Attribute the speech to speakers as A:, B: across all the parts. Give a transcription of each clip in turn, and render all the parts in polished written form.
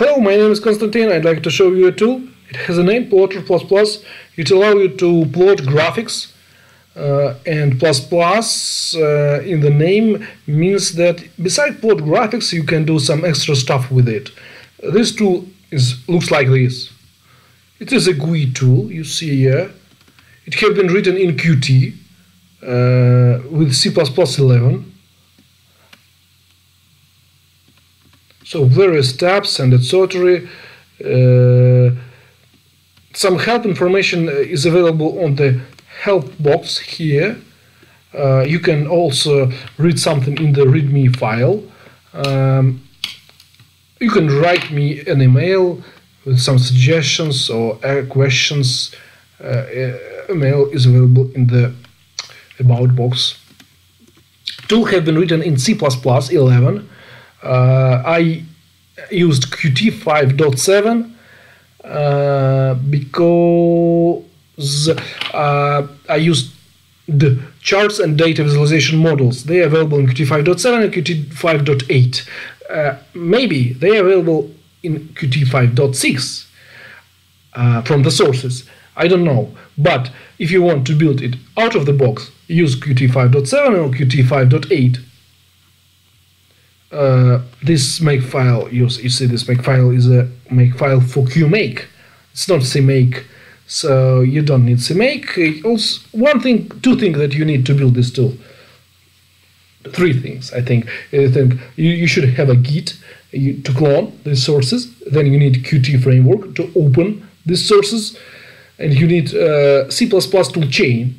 A: Hello, my name is Konstantin. I'd like to show you a tool. It has a name, Plotter++. It allows you to plot graphics, and plus in the name means that besides plot graphics, you can do some extra stuff with it. This tool looks like this. It is a GUI tool, you see here. It has been written in Qt with C++ 11. So various tabs and etc. Some help information is available on the help box here. You can also read something in the README file. You can write me an email with some suggestions or questions. Email is available in the about box. Tool have been written in C++ 11. I used Qt 5.7 because I used the charts and data visualization models. They are available in Qt 5.7 and Qt 5.8. Maybe they are available in Qt 5.6 from the sources. I don't know. But if you want to build it out of the box, use Qt 5.7 or Qt 5.8. This makefile, you see this makefile is a makefile for QMake. It's not CMake, so you don't need CMake. Also, two things that you need to build this tool. Three things, I think. You should have a Git to clone these sources. Then you need Qt framework to open these sources, and you need C++ toolchain,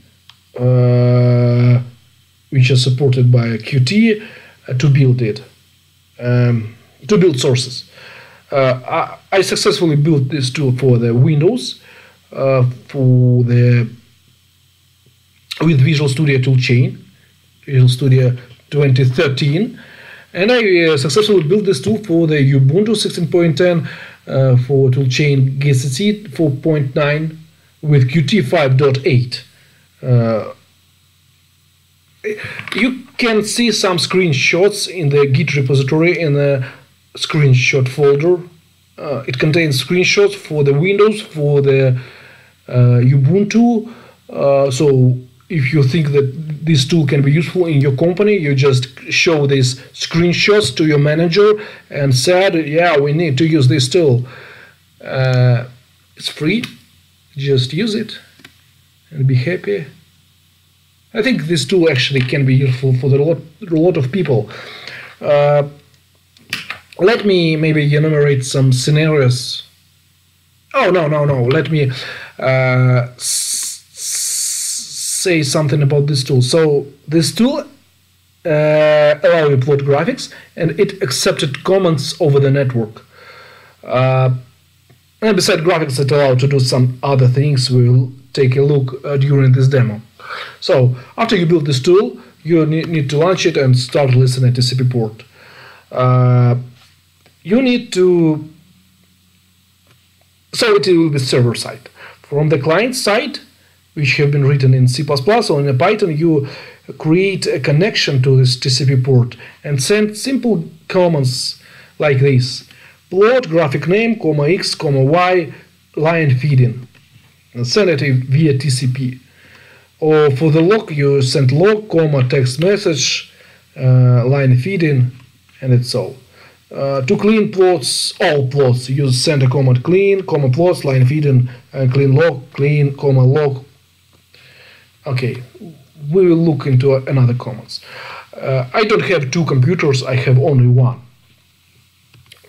A: which is supported by Qt to build it. To build sources. I successfully built this tool for the Windows with Visual Studio toolchain, Visual Studio 2013, and I successfully built this tool for the Ubuntu 16.10 for toolchain GCC 4.9 with Qt 5.8. You can see some screenshots in the Git repository in the screenshot folder. It contains screenshots for the Windows, for the Ubuntu. So if you think that this tool can be useful in your company, you just show these screenshots to your manager and said, yeah, we need to use this tool. It's free. Just use it and be happy. I think this tool actually can be useful for a lot of people. Let me maybe enumerate some scenarios. Oh, no. Let me say something about this tool. So this tool allows you to plot graphics, and it accepted comments over the network. And besides graphics, it allows to do some other things. We'll take a look during this demo. So after you build this tool, you need to launch it and start listening to TCP port. You need to, so it will be server side. From the client side, which have been written in C++ or in Python, you create a connection to this TCP port and send simple commands like this: plot graphic name, x, y, line feeding, and send it via TCP. Or for the log, you send log, text message, line feeding, and it's all. To clean plots, all plots, you send a command clean, plots, line feeding, and clean log, log. Okay, we will look into another commands. I don't have two computers, I have only one.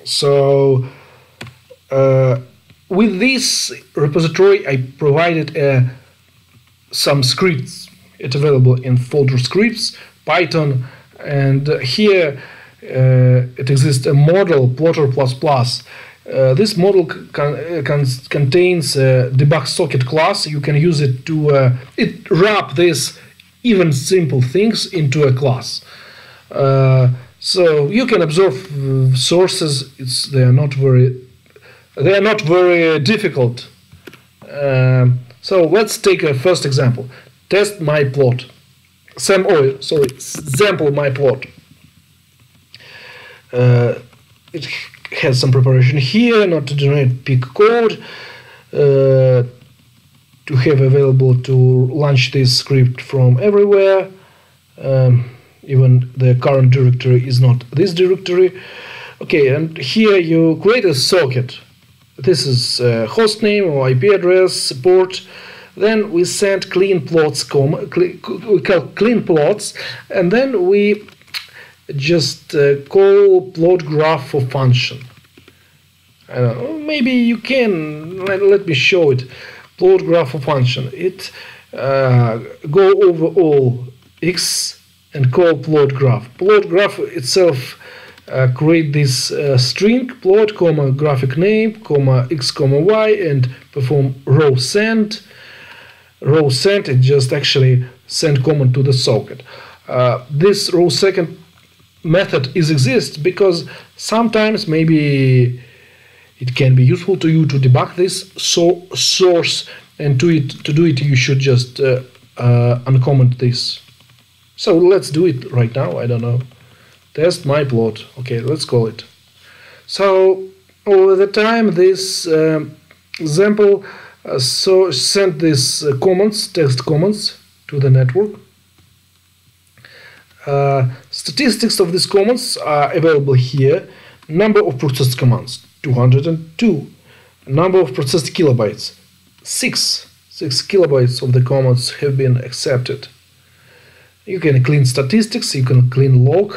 A: So with this repository, I provided some scripts. It's available in folder scripts, Python, and here it exists a model, Plotter++. This model contains a debug socket class. You can use it to wrap these even simple things into a class. So you can observe sources. They are not very difficult. So let's take a first example. Test my plot. Sample my plot. It has some preparation here, not to generate peak code, to have available to launch this script from everywhere. Even the current directory is not this directory. Okay, and here you create a socket. This is host name or IP address, port. Then we send clean plots, we call clean plots, and then we just call plot graph for function. I don't know, maybe you can, let me show it. Plot graph for function. It go over all x and call plot graph. Plot graph itself create this string plot, comma graphic name, comma x, comma y, and perform row send. Row send, it just actually send command to the socket. This row second method exists because sometimes maybe it can be useful to you to debug this source, and to do it you should just uncomment this. So let's do it right now. I don't know. Test my plot. Okay, let's call it. So over the time this example so send this text comments to the network. Statistics of these comments are available here. Number of processed commands 202. Number of processed kilobytes 6 kilobytes of the commands have been accepted. You can clean statistics, you can clean log.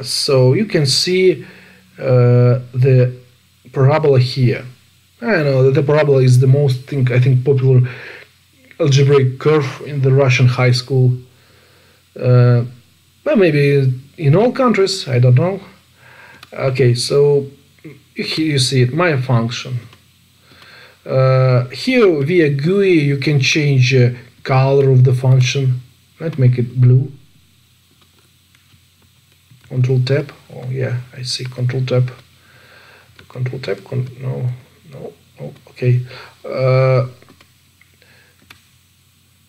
A: So you can see the parabola here. I know that the parabola is the most I think popular algebraic curve in the Russian high school. Well, maybe in all countries, I don't know. Okay, so here you see it, my function. Here via GUI you can change color of the function. Let's make it blue. Control tab. Oh yeah, I see. Control tab. Control tab. No. Okay.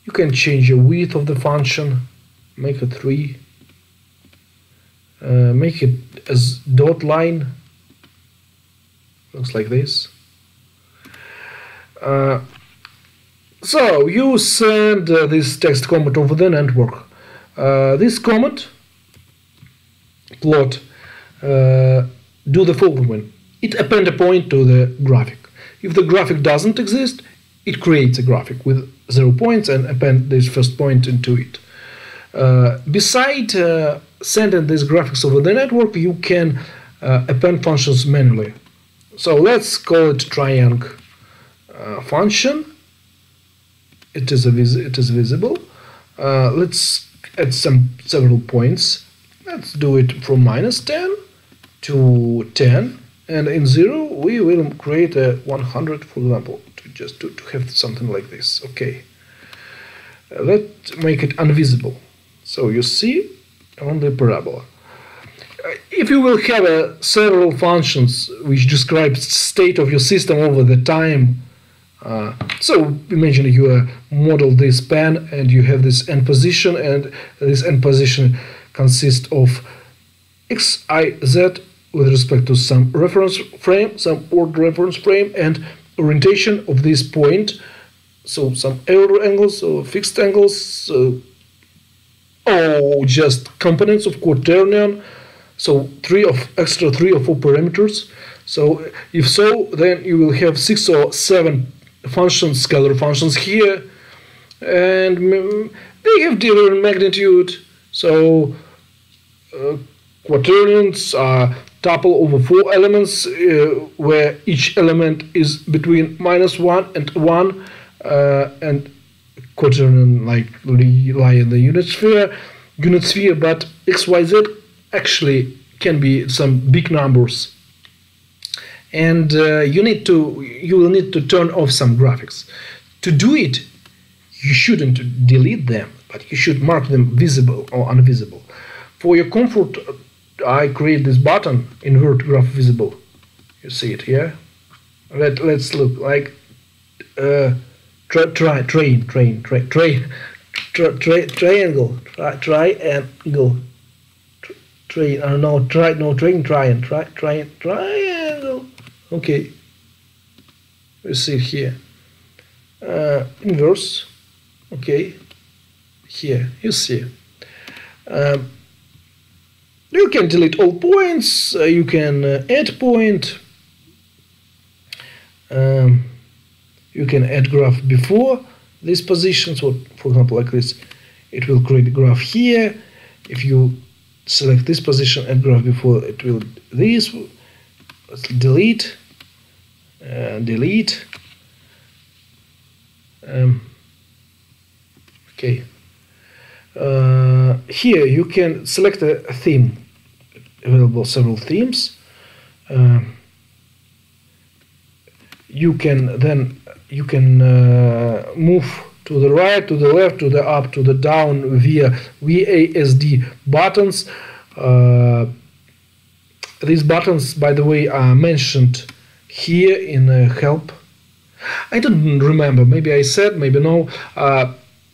A: You can change the width of the function. Make it 3. Make it as dot line. Looks like this. So you send this text comment over the network. This comment plot do the following. It append a point to the graphic. If the graphic doesn't exist, it creates a graphic with 0 points and append this first point into it. Beside sending these graphics over the network, you can append functions manually. So let's call it triangle function. It is visible. Let's add several points. Let's do it from -10 to 10, and in 0 we will create a 100, for example, to have something like this. Okay. Let's make it invisible. So you see on the parabola. If you will have several functions which describe state of your system over the time, so imagine you model this pen and you have this end position, and this end position consists of x, y, z with respect to some reference frame, some order reference frame, and orientation of this point. So some error angles or fixed angles, or just components of quaternion. So 3 or 4 parameters. So if so, then you will have 6 or 7 functions, scalar functions here, and they have different magnitude. So quaternions are tuple over 4 elements, where each element is between -1 and 1, and quaternion lie in the unit sphere, but XYZ actually can be some big numbers, and you will need to turn off some graphics. To do it, you shouldn't delete them, but you should mark them visible or invisible. For your comfort, I create this button, invert graph visible. You see it here. Let's look like triangle. triangle. Okay, we see it here. Inverse. Okay, here you see. You can delete all points. You can add point. You can add graph before these positions. So, for example, like this, it will create a graph here. If you select this position, add graph before, it will this. Let's delete. Delete. Okay. Here you can select a theme. Available several themes. You can move to the right, to the left, to the up, to the down via VASD buttons. These buttons, by the way, are mentioned here in help. I don't remember. Maybe I said, maybe no.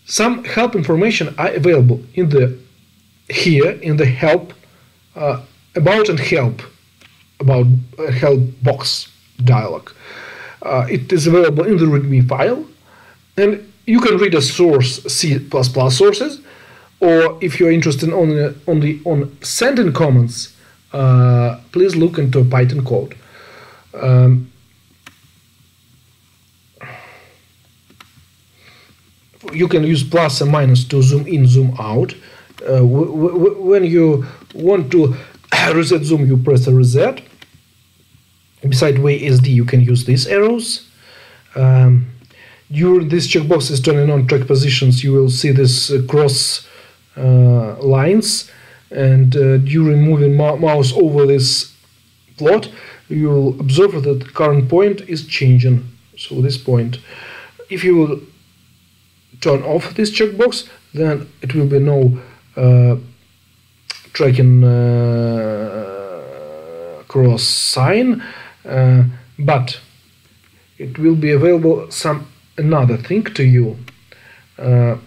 A: Some help information are available in the here in the help about and help box dialog. It is available in the README file, and you can read a source C++ sources, or if you are interested only on sending comments, please look into Python code. You can use plus and minus to zoom in, zoom out. When you want to reset zoom, you press the reset. Beside WASD, you can use these arrows. During this checkbox is turning on track positions, you will see this cross lines, and during moving mouse over this plot, you will observe that the current point is changing. So this point, if you will turn off this checkbox, then it will be no tracking cross sign, but it will be available another thing to you. It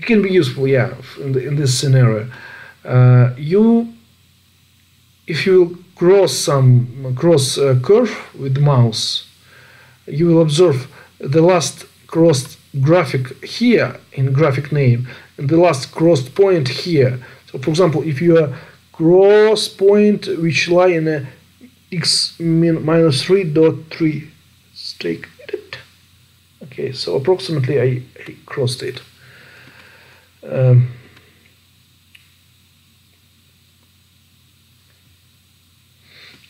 A: can be useful, yeah, in this scenario. If you cross curve with the mouse, you will observe the last crossed graphic here in graphic name and the last crossed point here. So, for example, if you are cross point which lie in a x minus 3.3, let's take it. Okay, so approximately I crossed it.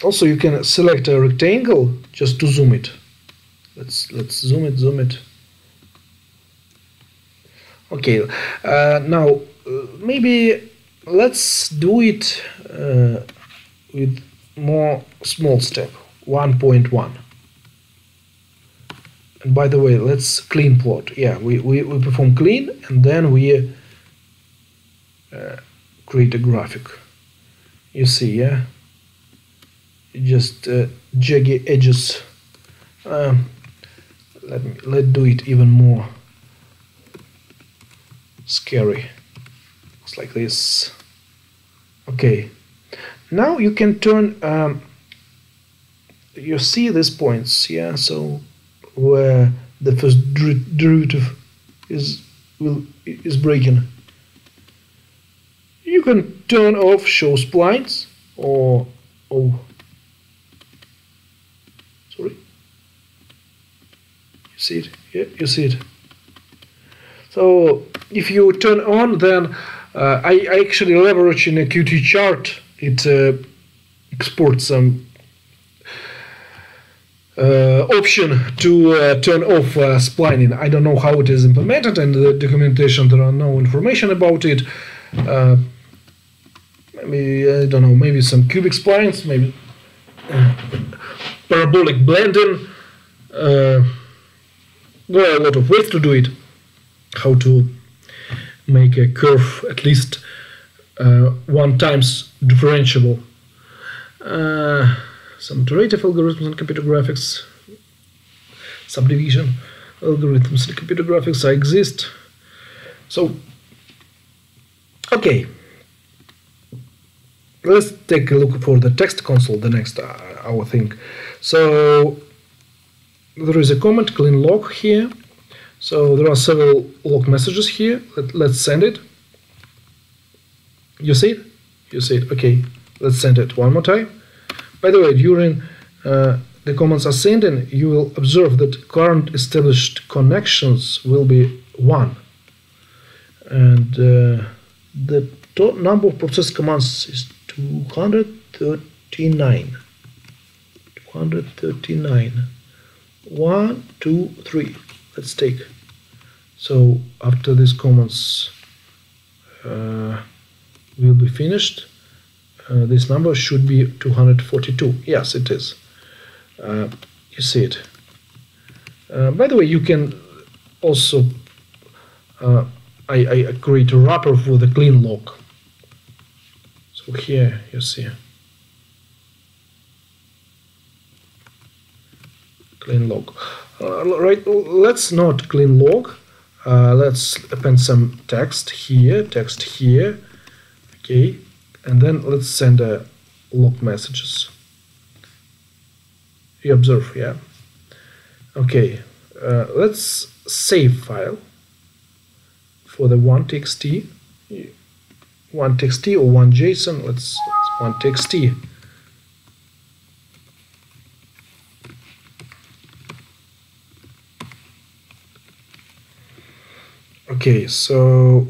A: Also, you can select a rectangle just to zoom it. Let's zoom it. Okay, now maybe let's do it with more small step, 1.1. And by the way, let's clean plot. Yeah, we perform clean, and then we create a graphic. You see, yeah, just jaggy edges. Let's do it even more scary. Looks like this. Okay, now you can turn. You see these points, yeah. So where the first derivative is breaking, you can turn off show splines, or sorry, you see it? Yeah, you see it. So if you turn on, then I actually leverage in a Qt chart. It exports some option to turn off splining. I don't know how it is implemented, and the documentation there are no information about it. Maybe I don't know. Maybe some cubic splines, maybe parabolic blending. There are a lot of ways to do it. How to make a curve at least 1 times differentiable. Some iterative algorithms in computer graphics, subdivision algorithms in computer graphics exist. So, okay. let's take a look for the text console, the next our thing. So there is a comment clean log here. So there are several log messages here. Let's send it. You see it? You see it. Okay, let's send it one more time. By the way, during the commands are sending, you will observe that current established connections will be 1. And the number of process commands is 239. 239. 1, 2, 3. Let's take. So after these commands will be finished, this number should be 242. Yes, it is. You see it. By the way, you can also I create a wrapper for the clean log. So here you see clean log. Right, let's not clean log. Let's append some text here, okay, and then let's send log messages. You observe, yeah. Okay, let's save file for the 1txt, 1txt or 1JSON. Let's 1txt. Okay, so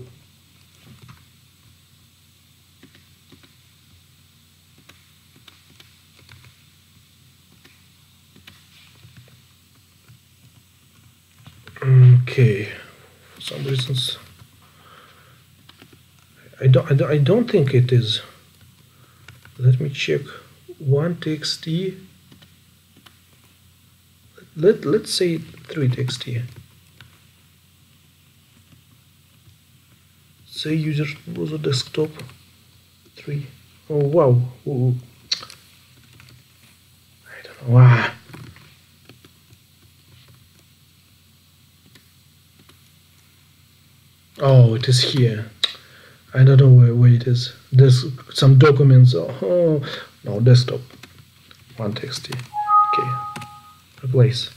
A: okay, for some reasons I don't think it is. Let me check. 1txt. Let's say 3txt. Say user browser desktop 3. Oh wow. Ooh. I don't know. Ah. Oh, it is here. I don't know where it is. There's some documents. Oh no, desktop 1txt. Okay, replace.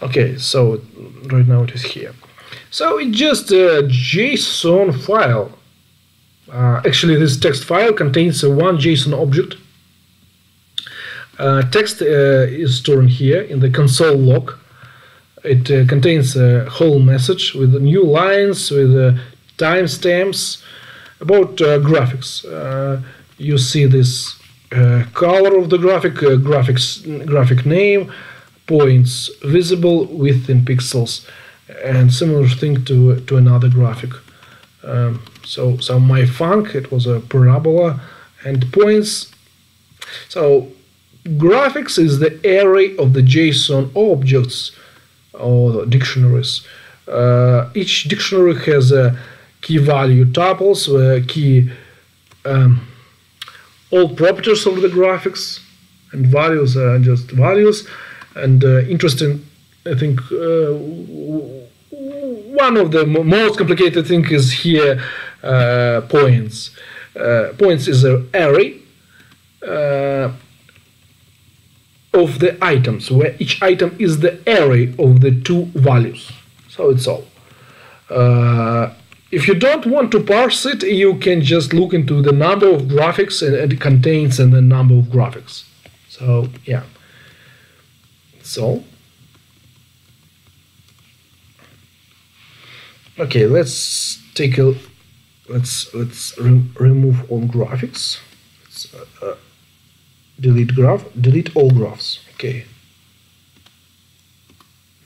A: Okay, so right now it is here. So it's just a JSON file. Actually, this text file contains one JSON object. Text is stored here in the console log. It contains a whole message with new lines, with timestamps about graphics. You see this color of the graphic name, points visible within pixels, and similar thing to another graphic. So my func, it was a parabola, and points. So graphics is the array of the JSON objects or dictionaries. Each dictionary has a key value tuples, key all properties of the graphics, and values are just values. And interesting, I think one of the most complicated thing is here points. Points is an array of the items, where each item is the array of the two values. So it's all. If you don't want to parse it, you can just look into the number of graphics and it contains the number of graphics. So yeah. So okay, let's take a remove all graphics. Let's, delete all graphs. Okay,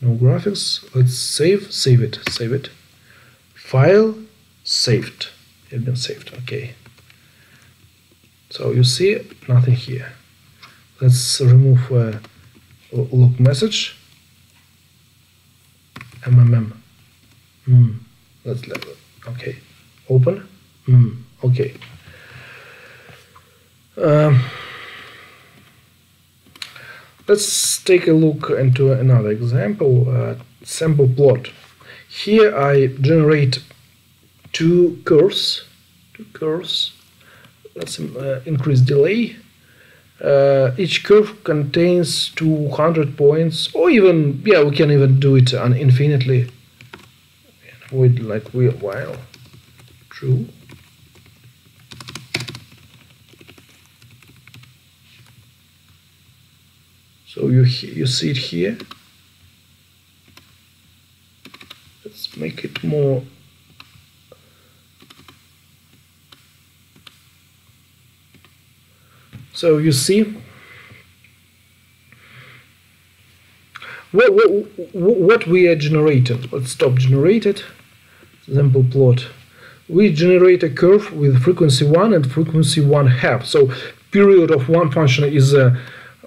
A: no graphics. Let's save it. File saved. It's been saved. Okay, so you see nothing here. Let's remove log message. Let's let it. Okay, open. Okay. Let's take a look into another example, sample plot. Here I generate two curves two curves. Let's increase delay. Each curve contains 200 points, or even, yeah, we can even do it infinitely with like while true. So you see it here. Let's make it more. So you see what we are generating. Let's stop generated. Sample plot. We generate a curve with frequency 1 and frequency 1/2. So period of one function is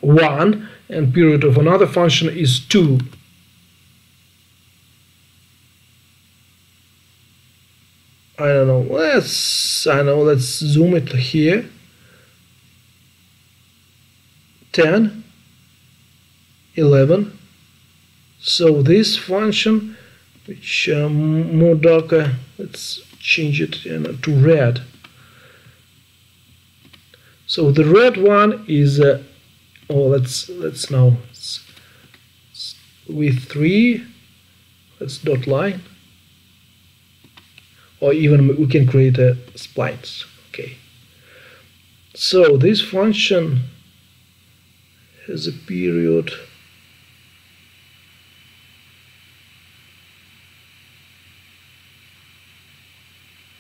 A: 1 and period of another function is 2. I don't know. Let's zoom it here. 10, 11. So this function, which more darker, let's change it to red. So the red one is let's now with 3. Let's dot line, or even we can create a splines. Okay. So this function has a period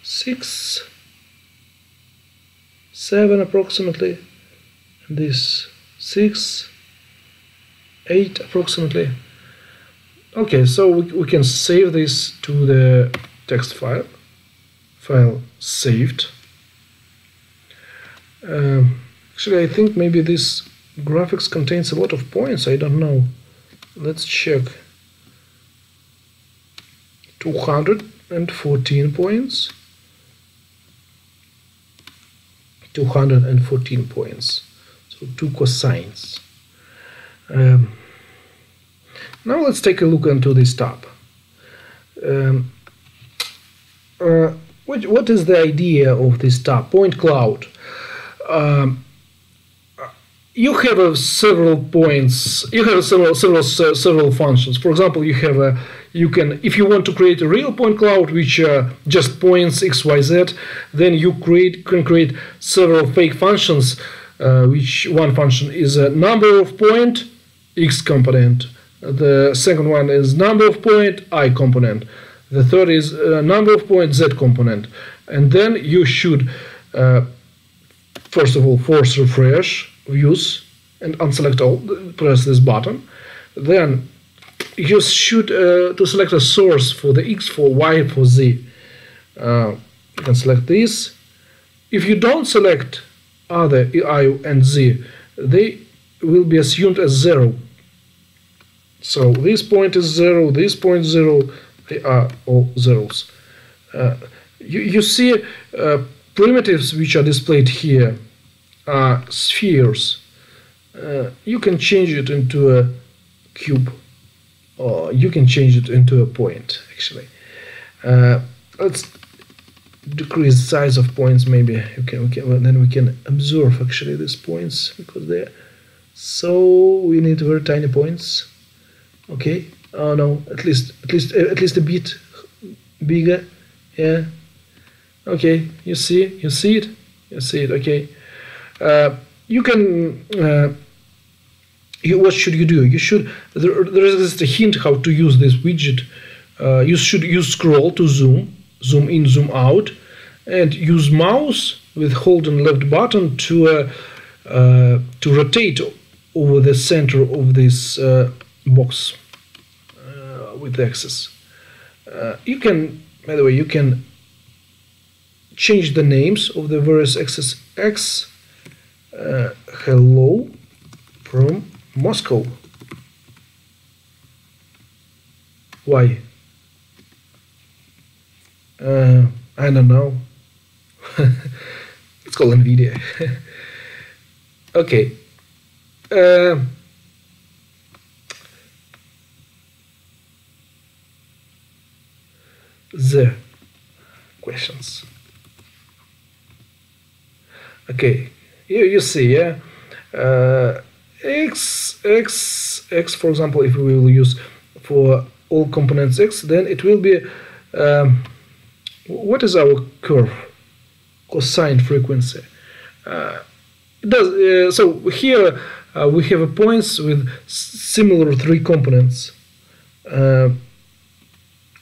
A: six, 7 approximately, and this 6, 8 approximately. Okay, so we can save this to the text file. File saved. Actually, I think maybe this graphics contains a lot of points. I don't know. Let's check. 214 points. 214 points. So 2 cosines. Now let's take a look into this tab. What is the idea of this tab? Point cloud. You have several points. You have several functions. For example, you have you can, if you want to create a real point cloud which just points x, y, z, then you can create several fake functions. Which one function is a number of point x component. The second one is number of point I component. The third is number of point z component. And then you should first of all force refresh views and unselect all, press this button. Then you should to select a source for the x, for y, for z. You can select this. If you don't select other I and z, they will be assumed as 0. So this point is 0, this point 0, they are all zeros. You see primitives which are displayed here are spheres. You can change it into a cube, or you can change it into a point, actually. Let's decrease the size of points, maybe. Then we can observe actually these points, because they're so, we need very tiny points. Okay. Oh no, at least a bit bigger. Yeah. Okay, you see it. Okay. You can. What should you do? You should. There is a hint how to use this widget. You should use scroll to zoom in, zoom out, and use mouse with holding left button to rotate over the center of this box with the axis. You can, by the way, you can change the names of the various axes. X, hello from Moscow. Y, I don't know. It's called NVIDIA. Okay. The questions. Okay, you see, yeah. X, for example, if we will use for all components x, then it will be, what is our curve? Cosine frequency. So here we have a points with similar three components.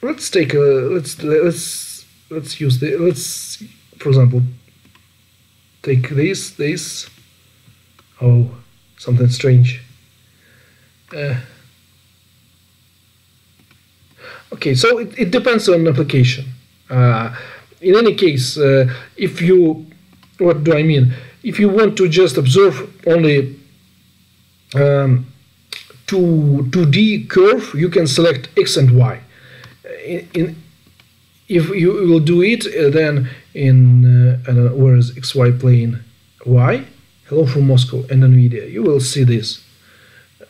A: Let's take a let's use the for example take this. Oh, something strange. Okay, so it depends on application. In any case, if you, what do I mean? If you want to just observe only 2D curve, you can select X and Y. If you will do it, then in I don't know, where is XY plane Y? Hello from Moscow and NVIDIA. You will see this,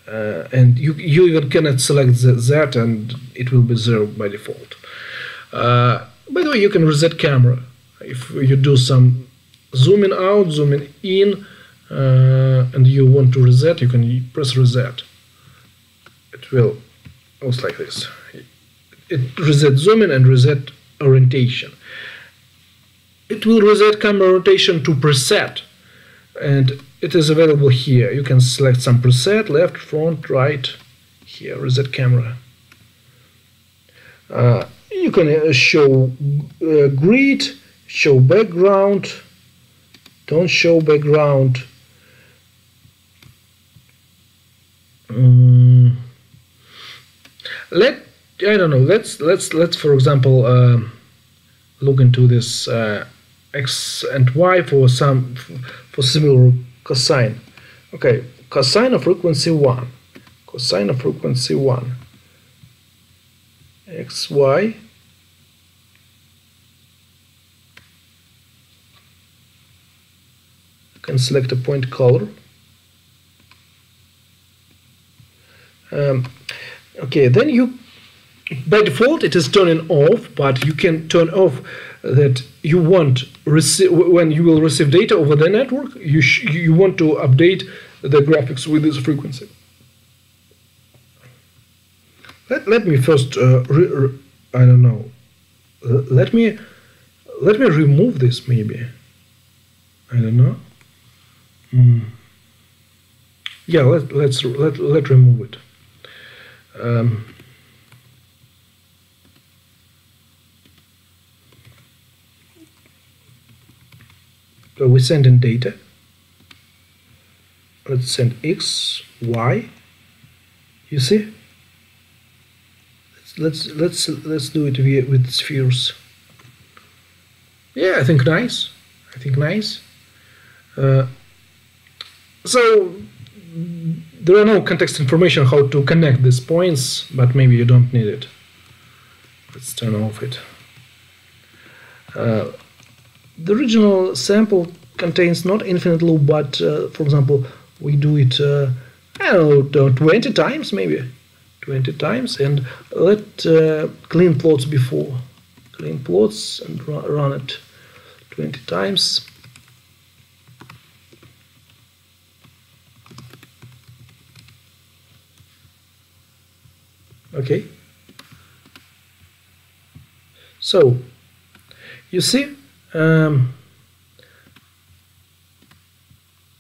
A: and you even cannot select Z, and it will be 0 by default. By the way, you can reset camera if you do some zooming out, zooming in, and you want to reset. You can press reset. It will looks like this. It reset zoom in and reset orientation. It will reset camera rotation to preset, and it is available here. You can select some preset, left, front, right. Here, reset camera. You can show grid, show background, don't show background. I don't know. Let's for example look into this X and Y for similar cosine. Okay, cosine of frequency 1. Cosine of frequency 1. X, Y. You can select a point color. Okay, then you, by default it is turning off, but you can turn off that you want when you will receive data over the network, you want to update the graphics with this frequency. Let me first I don't know. Let me remove this maybe. I don't know. Yeah, let's remove it. So we send in data. Let's send X, Y. You see? Let's do it with spheres. Yeah, I think nice. So there are no context information how to connect these points, but maybe you don't need it. Let's turn off it. The original sample contains not infinite loop, but for example, we do it I don't know, 20 times maybe. 20 times, and let clean plots before. Clean plots and run it 20 times. Okay. So you see,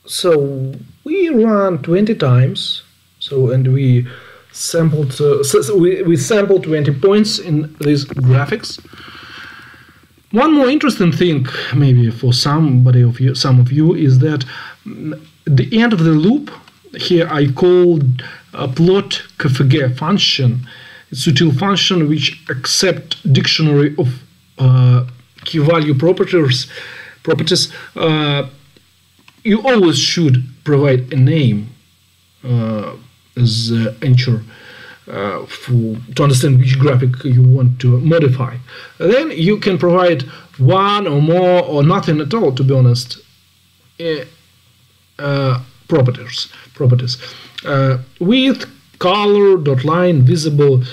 A: so we run 20 times. So and we sampled we sampled 20 points in these graphics. One more interesting thing, maybe for some of you, is that the end of the loop here I called a plot KFG function. It's a util function which accepts dictionary of key value properties. You always should provide a name as anchor to understand which graphic you want to modify. Then you can provide one or more or nothing at all, to be honest, properties. Width, color, dot line, visible.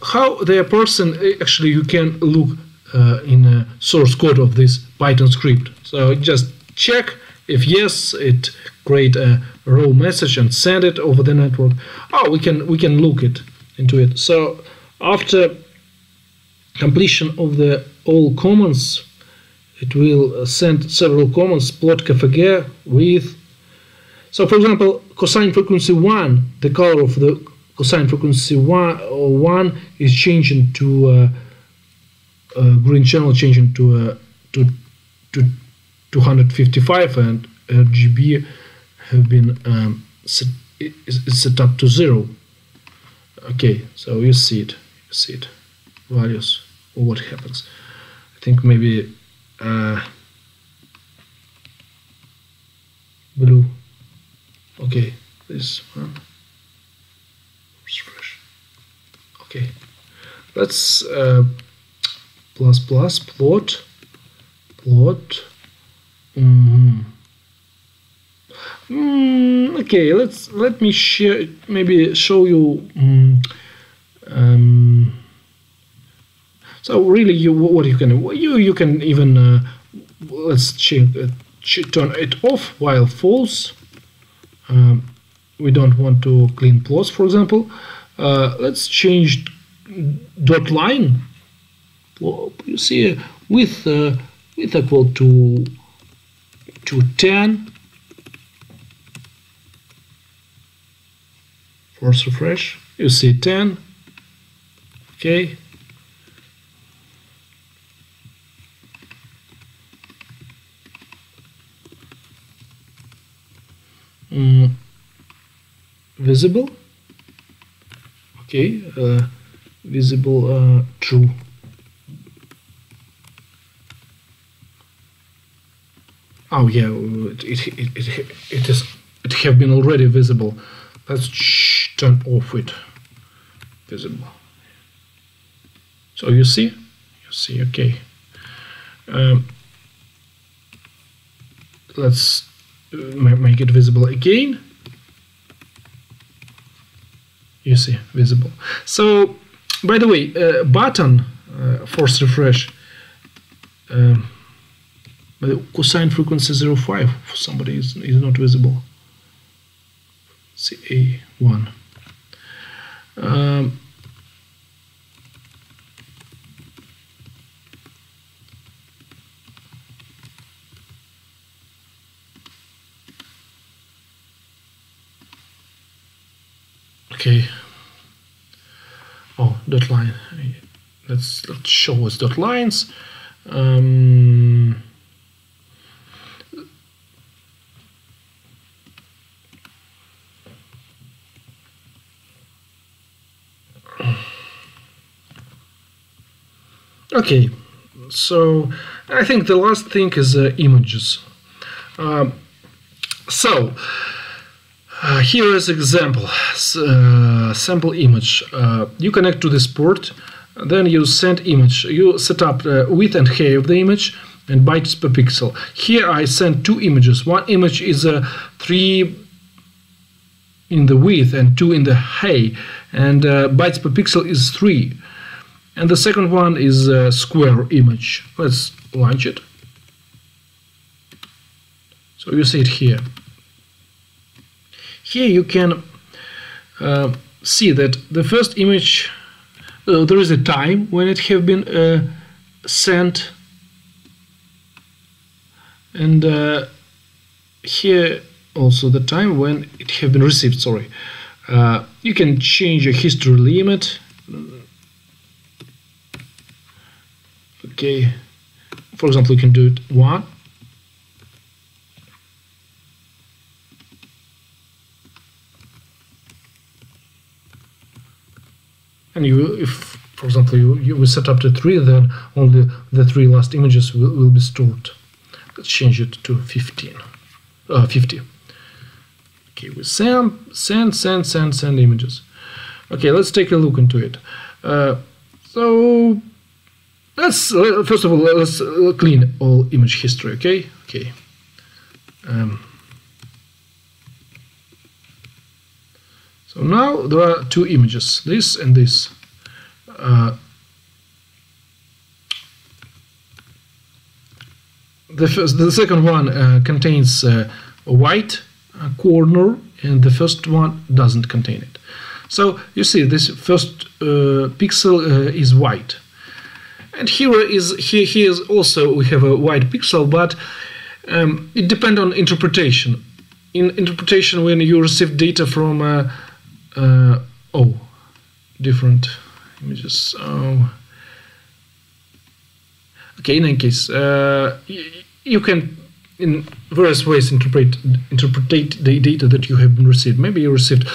A: How the person actually you can look in a source code of this Python script. So just check. If yes, it create a raw message and send it over the network. Oh, we can look into it. So after completion of the all commands, it will send several commands, plot KFG with. So for example, cosine frequency 1, the color of the cosine frequency 1 is changing to green channel changing to 255, and RGB have been set up to 0. Okay, so you see it, values or what happens. I think maybe blue. Okay, this one. Refresh. Okay, let's plot. Okay, let me share. Maybe show you. So really, what you can even let's turn it off while false. We don't want to clean plots, for example. Let's change dot line. You see, with equal to 10. Force refresh. You see 10. Okay. Visible. Okay. Visible true. Oh yeah, it have been already visible. Let's turn off it. Visible. So you see, okay. Let's make it visible again. You see, visible. So, by the way, button force refresh. Cosine frequency 0.5 for somebody is not visible. CA1. Okay. Oh, dot line. Let's show us dot lines. Okay, so I think the last thing is images. Here is example, sample image. You connect to this port, then you send image. You set up width and height of the image and bytes per pixel. Here I send two images. One image is 3 in the width and 2 in the height, and bytes per pixel is 3. And the second one is a square image. Let's launch it. So you see it here. Here you can see that the first image, there is a time when it have been sent, and here also the time when it have been received. Sorry, you can change a history limit. Okay, for example, you can do it 1. And if, for example, you will set up to 3, then only the 3 last images will be stored. Let's change it to 50. Okay, we send images. Okay, let's take a look into it. So let's first of all let's clean all image history. Okay. So now there are 2 images, this and this. the second one contains a white corner, and the first one doesn't contain it. So you see, this first pixel is white, and here is also we have a white pixel, but it depends on interpretation. In interpretation, when you receive data from different images. Okay, in any case, you can in various ways interpret the data that you have been received. Maybe you received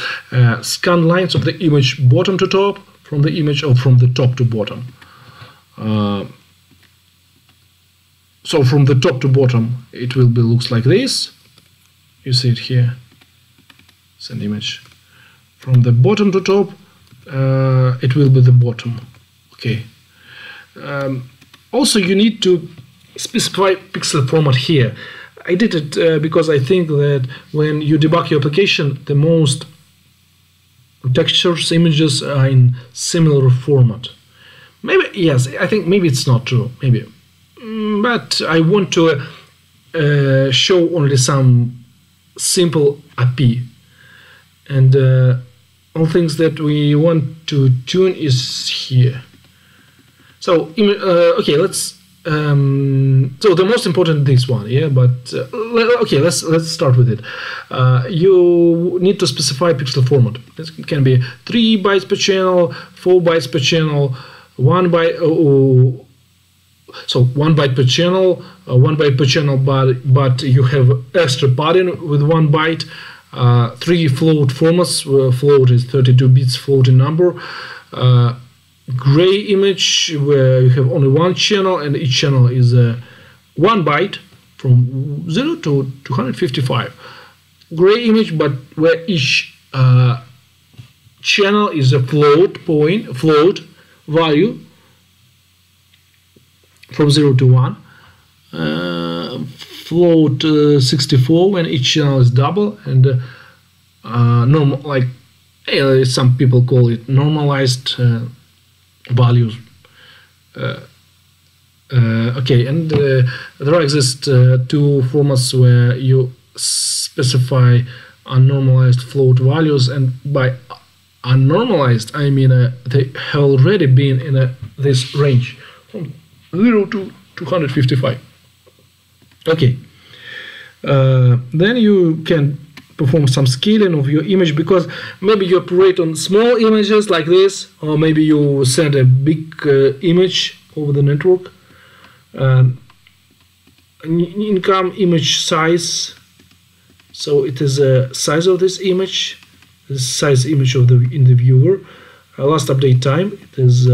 A: scan lines of the image bottom to top, from the image, or from the top to bottom. So from the top to bottom, it will be looks like this. You see it here. It's an image. From the bottom to top, it will be the bottom. Okay. Also, you need to specify pixel format here. I did it because I think that when you debug your application, the most textures, images are in similar format. Maybe, yes, I think maybe it's not true, maybe. But I want to show only some simple API. And all things that we want to tune is here. So okay, let's so the most important this one, yeah, but okay, let's start with it. You need to specify pixel format. This can be 3 bytes per channel, 4 bytes per channel, 1 byte, so 1 byte per channel, 1 byte per channel, but you have extra padding with 1 byte. 3 float formats. Float is 32 bits floating number. Gray image where you have only 1 channel, and each channel is 1 byte from 0 to 255. Gray image, but where each channel is a float value from 0 to 1. Float 64 when each channel is double, and normal, like some people call it normalized values. Okay, and there exist 2 formats where you specify unnormalized float values, and by unnormalized I mean they have already been in this range from 0 to 255. Okay, then you can perform some scaling of your image, because maybe you operate on small images like this, or maybe you send a big image over the network. Income image size, so it is a size of this image, the size image of in the viewer. Last update time, it is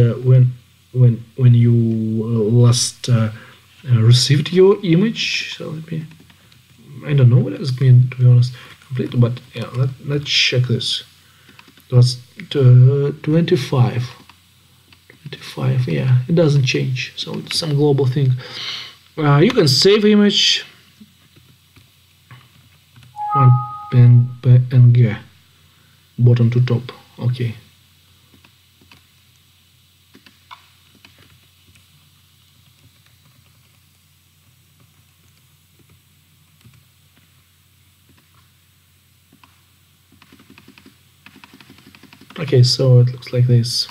A: when you last received your image. So let me, I don't know what it means, to be honest, completely, but yeah, let's check this. It was 25, yeah, it doesn't change, so it's some global thing. You can save image, PNG, bottom to top. Okay. Okay, so it looks like this.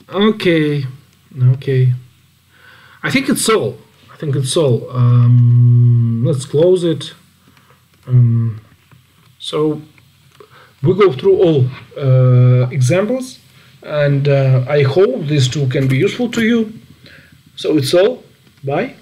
A: Okay, I think it's all. Let's close it. So we go through all examples, and I hope this tool can be useful to you. So it's all. Bye.